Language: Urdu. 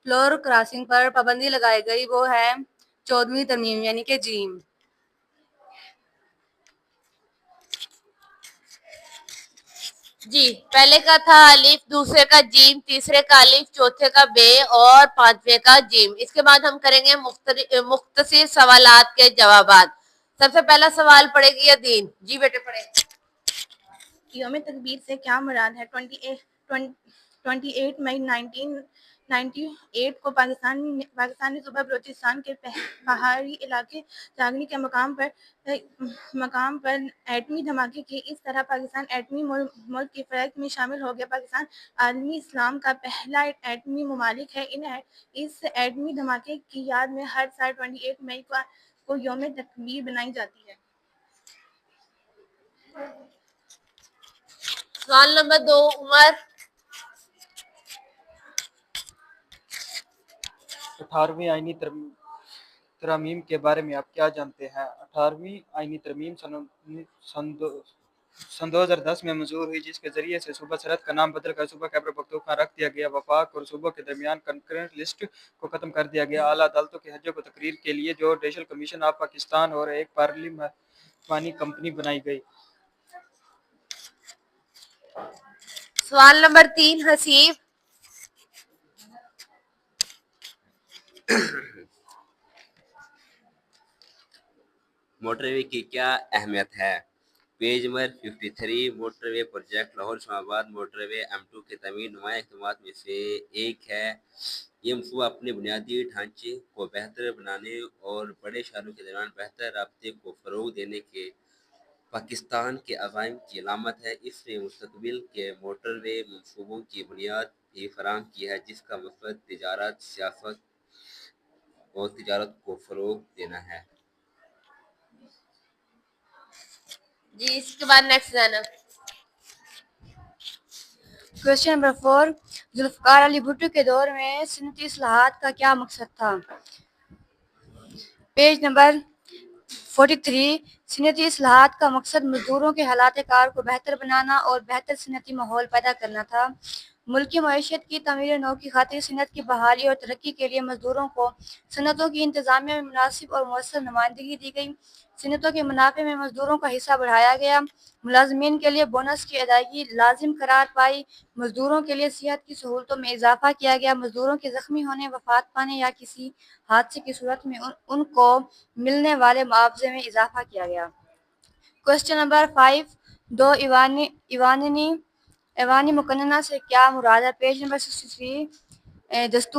فلور کراسنگ پر پابندی لگائی گئی وہ ہے 14ویں ترمیم یعنی کہ جیم۔ جی پہلے کا تھا الف، دوسرے کا جیم، تیسرے کا الف، چوتھے کا بے اور پانچویں کا جیم۔ اس کے بعد ہم کریں گے مختصر سوالات کے جوابات۔ سب سے پہلا سوال پڑھے گی یدین۔ جی بیٹے پڑھے۔ یوم تکبیر سے کیا مراد ہے؟ 28 مئی 1998 کو پاکستان نے صوبہ بلوچستان کے پہاڑی علاقے جاگنی کے مقام پر ایٹمی دھماکے کی۔ اس طرح پاکستان ایٹمی ملک کی فہرست میں شامل ہو گیا۔ پاکستان عالمی اسلام کا پہلا ایٹمی ممالک ہے۔ اس ایٹمی دھماکے کی یاد میں ہر سال 28 مئی کو یوم تکبیر منائی جاتی ہے۔ سوال نمبر 2 عمر۔ 18ویں آئینی ترمیم کے بارے میں آپ کیا جانتے ہیں؟ 18ویں آئینی ترمیم سن 2010 میں منظور ہوئی، جس کے ذریعے سے صوبہ سرحد کا نام بدل کر صوبہ خیبر پختونخوا رکھ دیا گیا۔ وفاق اور صوبوں کے درمیان کنکرنٹ لسٹ کو ختم کر دیا گیا۔ اعلیٰ عدالتوں کی حجوں کو تقریر کے لیے جوڈیشل کمیشن آف پاکستان اور ایک پارلیمانی کمیٹی بنائی گئی۔ سوال نمبر 3 حسیب۔ موٹر وے کی کیا اہمیت ہے؟ Page number 53۔ موٹر وے پروجیکٹ لاہور اسلام آباد موٹر وے M2 کی تعمیر نمایاں اقدامات میں سے ایک ہے۔ یہ منصوبہ اپنے بنیادی ڈھانچے کو بہتر بنانے اور بڑے شہروں کے درمیان بہتر رابطے کو فروغ دینے کے پاکستان کے عزائم کی علامت ہے۔ اس نے مستقبل کے موٹر وے منصوبوں کی بنیاد بھی فراہم کی ہے، جس کا مقصد تجارت، سیاحت اور تجارت کو فروغ دینا ہے۔ جی اس کے بعد نیکسٹ زینب۔ کوشچن نمبر 4، ذوالفقار علی بھٹو کے دور میں صنعتی اصلاحات کا کیا مقصد تھا؟ Page number 43۔ صنعتی اصلاحات کا مقصد مزدوروں کے حالات کار کو بہتر بنانا اور بہتر صنعتی ماحول پیدا کرنا تھا۔ ملکی معیشت کی تعمیر نو کی خاطر صنعت کی بحالی اور ترقی کے لیے مزدوروں کو صنعتوں کی انتظامیہ میں مناسب اور مؤثر نمائندگی دی گئی۔ صنعتوں کے منافع میں مزدوروں کا حصہ بڑھایا گیا۔ ملازمین کے لیے بونس کی ادائیگی لازم قرار پائی۔ مزدوروں کے لیے صحت کی سہولتوں میں اضافہ کیا گیا۔ مزدوروں کے زخمی ہونے، وفات پانے یا کسی حادثے کی صورت میں ان کو ملنے والے معاوضے میں اضافہ کیا گیا۔ کوشچن نمبر 5، دو ایوانی مقننہ سے کیا مراد ہے؟ Page number 63۔ دستور